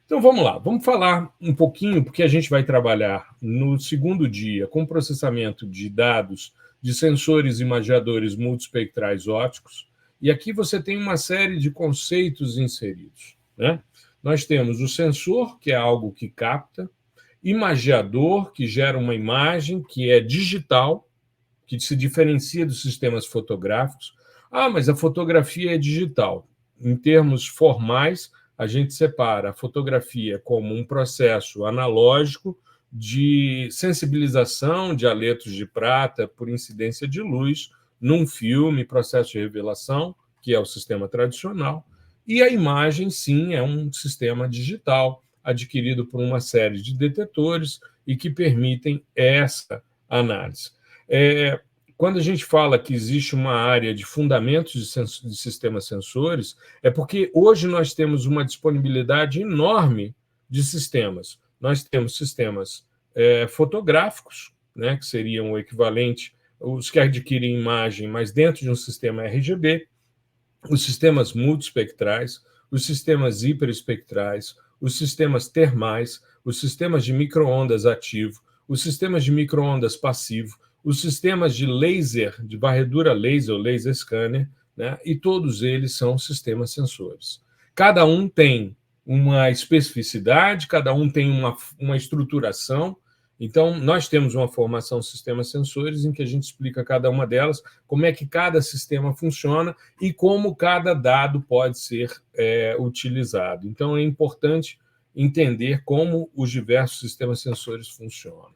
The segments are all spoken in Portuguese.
Então vamos lá, vamos falar um pouquinho, porque a gente vai trabalhar no segundo dia com processamento de dados de sensores imagiadores multiespectrais ópticos, e aqui você tem uma série de conceitos inseridos, né? Nós temos o sensor, que é algo que capta, imagiador, que gera uma imagem que é digital, que se diferencia dos sistemas fotográficos. Ah, mas a fotografia é digital. Em termos formais, a gente separa a fotografia como um processo analógico de sensibilização de haletos de prata por incidência de luz num filme, processo de revelação, que é o sistema tradicional, e a imagem, sim, é um sistema digital adquirido por uma série de detetores e que permitem essa análise. Quando a gente fala que existe uma área de fundamentos de sistemas sensores, é porque hoje nós temos uma disponibilidade enorme de sistemas. Nós temos sistemas fotográficos, né, que seriam o equivalente, os que adquirem imagem, mas dentro de um sistema RGB, os sistemas multiespectrais, os sistemas hiperespectrais, os sistemas termais, os sistemas de microondas ativo, os sistemas de microondas passivo, os sistemas de laser, de varredura laser ou laser scanner, né? E todos eles são sistemas sensores. Cada um tem uma especificidade, cada um tem uma estruturação. Então, nós temos uma formação sistemas sensores em que a gente explica cada uma delas, como é que cada sistema funciona e como cada dado pode ser utilizado. Então, é importante entender como os diversos sistemas sensores funcionam.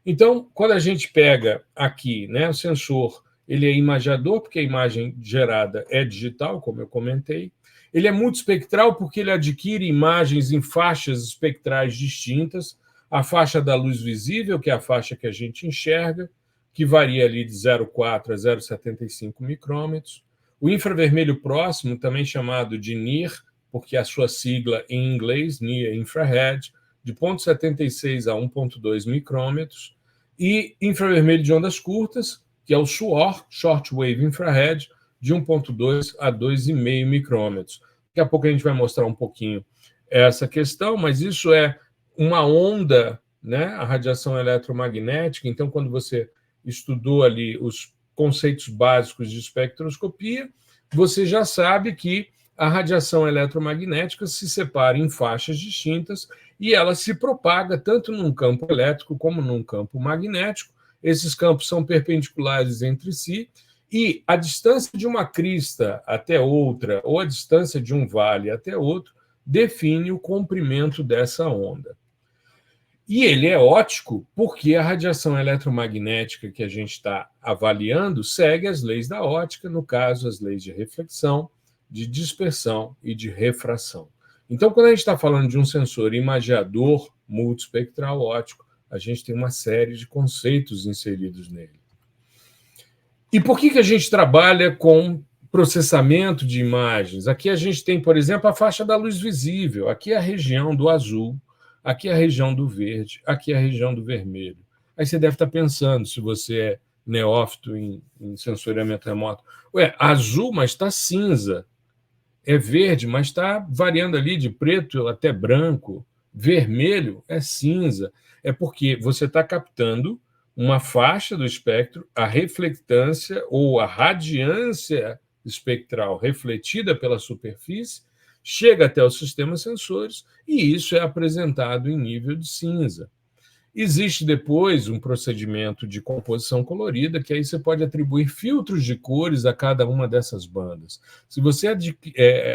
Então, quando a gente pega aqui, né, o sensor, ele é imagiador, porque a imagem gerada é digital, como eu comentei. Ele é multiespectral, porque ele adquire imagens em faixas espectrais distintas. A faixa da luz visível, que é a faixa que a gente enxerga, que varia ali de 0,4 a 0,75 micrômetros. O infravermelho próximo, também chamado de NIR, porque a sua sigla em inglês, Near Infrared, de 0,76 a 1,2 micrômetros, e infravermelho de ondas curtas, que é o SWOR, Short Wave Infrared, de 1,2 a 2,5 micrômetros. Daqui a pouco a gente vai mostrar um pouquinho essa questão, mas isso é uma onda, né, a radiação eletromagnética. Então, quando você estudou ali os conceitos básicos de espectroscopia, você já sabe que a radiação eletromagnética se separa em faixas distintas e ela se propaga tanto num campo elétrico como num campo magnético. Esses campos são perpendiculares entre si e a distância de uma crista até outra, ou a distância de um vale até outro, define o comprimento dessa onda. E ele é óptico porque a radiação eletromagnética que a gente está avaliando segue as leis da óptica, no caso, as leis de reflexão, de dispersão e de refração. Então, quando a gente está falando de um sensor imagiador multiespectral óptico, a gente tem uma série de conceitos inseridos nele. E por que a gente trabalha com processamento de imagens? Aqui a gente tem, por exemplo, a faixa da luz visível, aqui é a região do azul, aqui é a região do verde, aqui é a região do vermelho. Aí você deve estar pensando, se você é neófito em sensoriamento remoto, azul, mas está cinza. É verde, mas está variando ali de preto até branco. Vermelho é cinza. É porque você está captando uma faixa do espectro, a reflectância ou a radiância espectral refletida pela superfície, chega até os sistemas sensores e isso é apresentado em nível de cinza. Existe depois um procedimento de composição colorida, que aí você pode atribuir filtros de cores a cada uma dessas bandas. Se você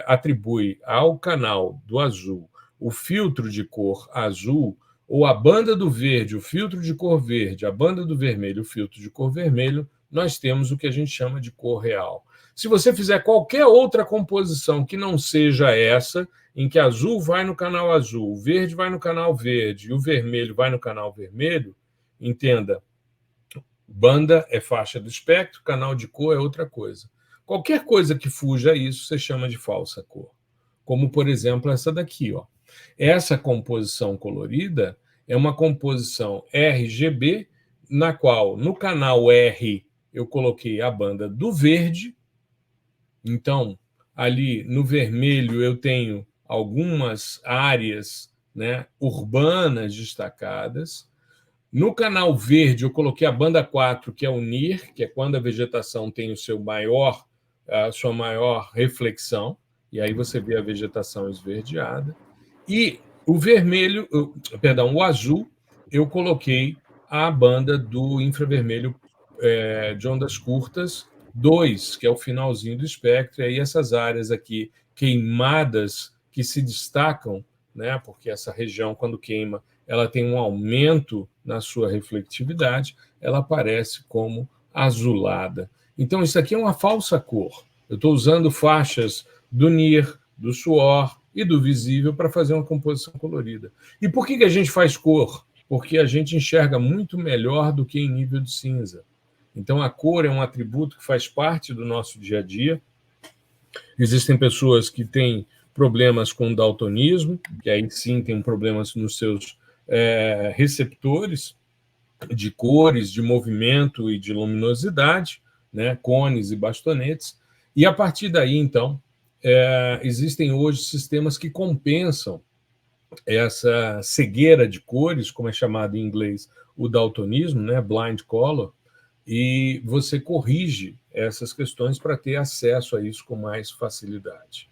atribui ao canal do azul o filtro de cor azul, ou a banda do verde, o filtro de cor verde, a banda do vermelho, o filtro de cor vermelho, nós temos o que a gente chama de cor real. Se você fizer qualquer outra composição que não seja essa, em que azul vai no canal azul, o verde vai no canal verde e o vermelho vai no canal vermelho, entenda, banda é faixa do espectro, canal de cor é outra coisa. Qualquer coisa que fuja a isso, você chama de falsa cor. Como, por exemplo, essa daqui. Ó. Essa composição colorida é uma composição RGB, na qual, no canal R, eu coloquei a banda do verde. Então, ali no vermelho, eu tenho algumas áreas, né, urbanas destacadas. No canal verde, eu coloquei a banda 4, que é o NIR, que é quando a vegetação tem a sua maior reflexão, e aí você vê a vegetação esverdeada. E o vermelho, perdão, o azul, eu coloquei a banda do infravermelho de ondas curtas 2, que é o finalzinho do espectro, e aí essas áreas aqui queimadas que se destacam, né, porque essa região, quando queima, ela tem um aumento na sua reflectividade, ela aparece como azulada. Então, isso aqui é uma falsa cor. Eu estou usando faixas do NIR, do suor e do visível para fazer uma composição colorida. E por que a gente faz cor? Porque a gente enxerga muito melhor do que em nível de cinza. Então, a cor é um atributo que faz parte do nosso dia a dia. Existem pessoas que têm problemas com daltonismo, que aí sim tem problemas nos seus receptores de cores, de movimento e de luminosidade, né, cones e bastonetes. E a partir daí, então, existem hoje sistemas que compensam essa cegueira de cores, como é chamado em inglês o daltonismo, né, blind color, e você corrige essas questões para ter acesso a isso com mais facilidade.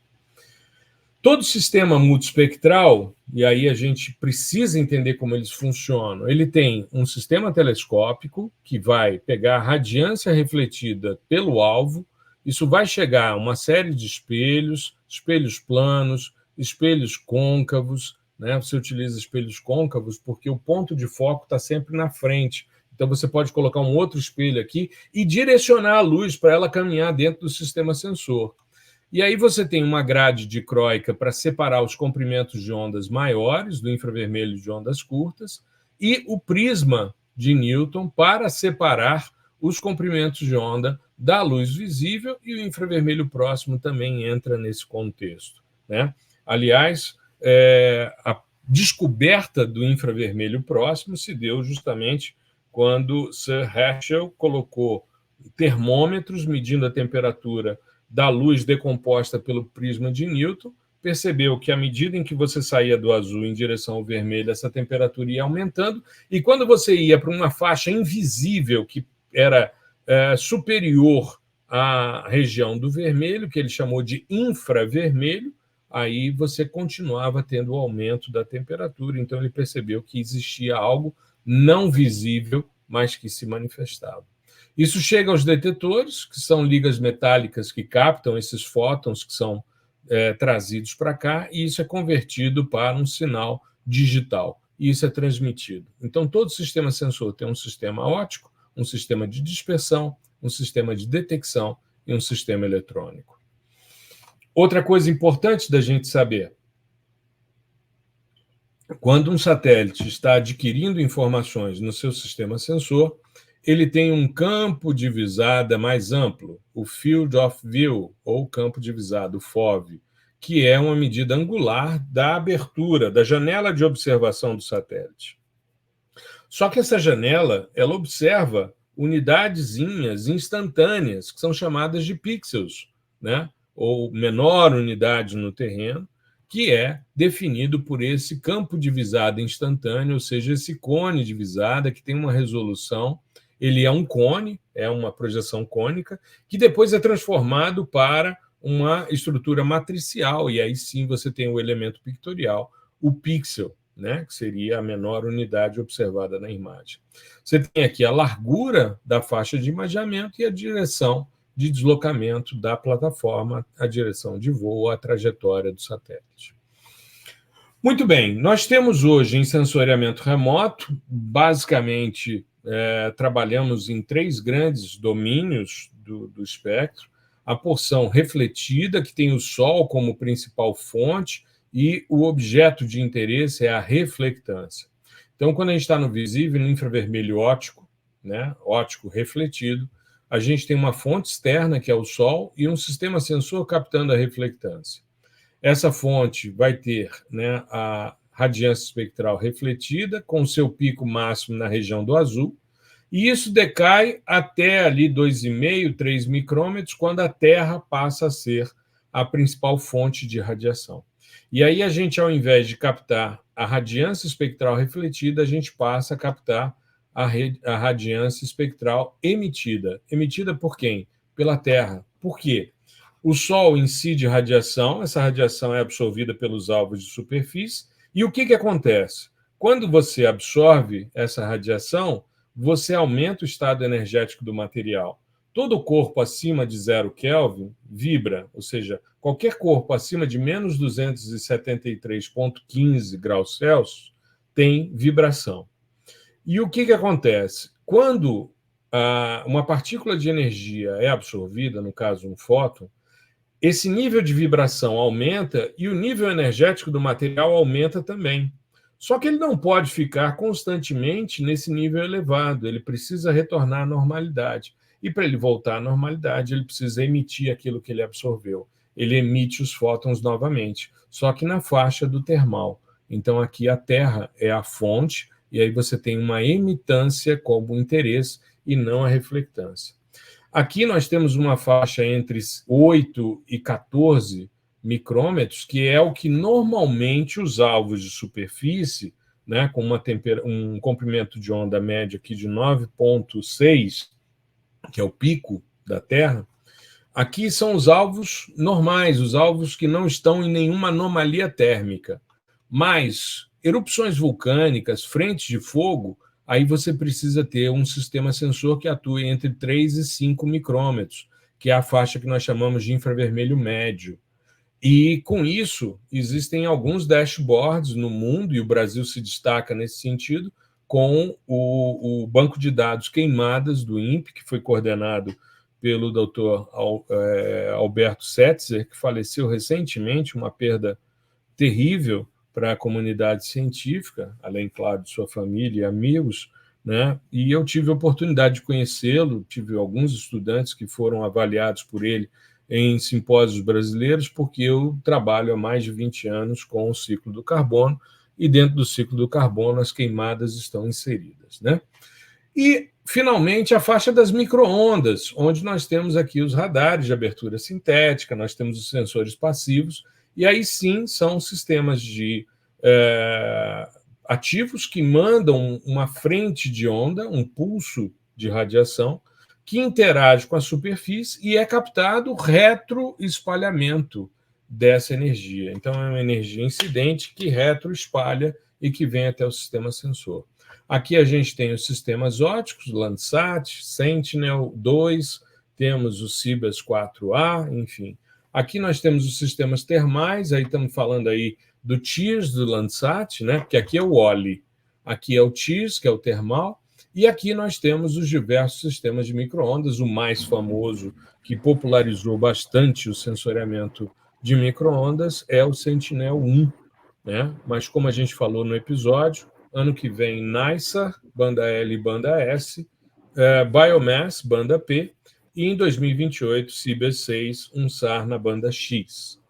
Todo sistema multiespectral, e aí a gente precisa entender como eles funcionam, ele tem um sistema telescópico que vai pegar a radiância refletida pelo alvo, isso vai chegar a uma série de espelhos, espelhos planos, espelhos côncavos, né? Você utiliza espelhos côncavos porque o ponto de foco está sempre na frente. Então, você pode colocar um outro espelho aqui e direcionar a luz para ela caminhar dentro do sistema sensor. E aí você tem uma grade dicróica para separar os comprimentos de ondas maiores, do infravermelho de ondas curtas, e o prisma de Newton para separar os comprimentos de onda da luz visível, e o infravermelho próximo também entra nesse contexto, né? Aliás, a descoberta do infravermelho próximo se deu justamente quando Sir Herschel colocou termômetros medindo a temperatura da luz decomposta pelo prisma de Newton, percebeu que à medida em que você saía do azul em direção ao vermelho, essa temperatura ia aumentando, e quando você ia para uma faixa invisível que era superior à região do vermelho, que ele chamou de infravermelho, aí você continuava tendo o aumento da temperatura. Então ele percebeu que existia algo não visível, mas que se manifestava. Isso chega aos detetores, que são ligas metálicas que captam esses fótons que são trazidos para cá, e isso é convertido para um sinal digital, e isso é transmitido. Então, todo sistema sensor tem um sistema óptico, um sistema de dispersão, um sistema de detecção e um sistema eletrônico. Outra coisa importante da gente saber: quando um satélite está adquirindo informações no seu sistema sensor, ele tem um campo de visada mais amplo, o Field of View, ou campo de visada, o FOV, que é uma medida angular da abertura, da janela de observação do satélite. Só que essa janela, ela observa unidadezinhas instantâneas, que são chamadas de pixels, né? Ou menor unidade no terreno, que é definido por esse campo de visada instantâneo, ou seja, esse cone de visada que tem uma resolução. Ele é um cone, é uma projeção cônica, que depois é transformado para uma estrutura matricial, e aí sim você tem o elemento pictorial, o pixel, né, que seria a menor unidade observada na imagem. Você tem aqui a largura da faixa de imageamento e a direção de deslocamento da plataforma, a direção de voo, a trajetória do satélite. Muito bem, nós temos hoje em sensoriamento remoto, basicamente, trabalhamos em 3 grandes domínios do espectro: a porção refletida, que tem o Sol como principal fonte, e o objeto de interesse é a reflectância. Então, quando a gente está no visível, no infravermelho óptico, né, óptico refletido, a gente tem uma fonte externa, que é o Sol, e um sistema sensor captando a reflectância. Essa fonte vai ter, né, a radiância espectral refletida, com seu pico máximo na região do azul, e isso decai até ali 2,5, 3 micrômetros, quando a Terra passa a ser a principal fonte de radiação. E aí a gente, ao invés de captar a radiância espectral refletida, a gente passa a captar a radiância espectral emitida. Emitida por quem? Pela Terra. Por quê? O Sol incide radiação, essa radiação é absorvida pelos alvos de superfície, e o que acontece? Quando você absorve essa radiação, você aumenta o estado energético do material. Todo corpo acima de 0 Kelvin vibra, ou seja, qualquer corpo acima de menos 273,15 graus Celsius tem vibração. E o que acontece? Quando uma partícula de energia é absorvida, no caso um fóton, esse nível de vibração aumenta e o nível energético do material aumenta também. Só que ele não pode ficar constantemente nesse nível elevado, ele precisa retornar à normalidade. E para ele voltar à normalidade, ele precisa emitir aquilo que ele absorveu. Ele emite os fótons novamente, só que na faixa do termal. Então, aqui a Terra é a fonte, e aí você tem uma emitância como interesse e não a reflectância. Aqui nós temos uma faixa entre 8 e 14 micrômetros, que é o que normalmente os alvos de superfície, né, com um comprimento de onda média aqui de 9,6, que é o pico da Terra, aqui são os alvos normais, os alvos que não estão em nenhuma anomalia térmica. Mas erupções vulcânicas, frentes de fogo, aí você precisa ter um sistema sensor que atue entre 3 e 5 micrômetros, que é a faixa que nós chamamos de infravermelho médio. E, com isso, existem alguns dashboards no mundo, e o Brasil se destaca nesse sentido, com o banco de dados queimadas do INPE, que foi coordenado pelo Dr. Alberto Setzer, que faleceu recentemente, uma perda terrível para a comunidade científica, além, claro, de sua família e amigos, né? E eu tive a oportunidade de conhecê-lo, tive alguns estudantes que foram avaliados por ele em simpósios brasileiros, porque eu trabalho há mais de 20 anos com o ciclo do carbono, e dentro do ciclo do carbono as queimadas estão inseridas, né? E, finalmente, a faixa das microondas, onde nós temos aqui os radares de abertura sintética, nós temos os sensores passivos, e aí sim são sistemas de ativos que mandam uma frente de onda, um pulso de radiação, que interage com a superfície e é captado retroespalhamento dessa energia. Então, é uma energia incidente que retroespalha e que vem até o sistema sensor. Aqui a gente tem os sistemas ópticos, Landsat, Sentinel-2, temos o Cibers 4A, enfim. Aqui nós temos os sistemas termais, aí estamos falando aí do TIRS, do Landsat, né? Porque aqui é o OLI, aqui é o TIRS, que é o termal, e aqui nós temos os diversos sistemas de microondas, o mais famoso, que popularizou bastante o sensoriamento de microondas, é o Sentinel-1, né? Mas, como a gente falou no episódio, ano que vem NICER, banda L e banda S, Biomass, banda P, e em 2028, Cibers 6, um SAR na banda X.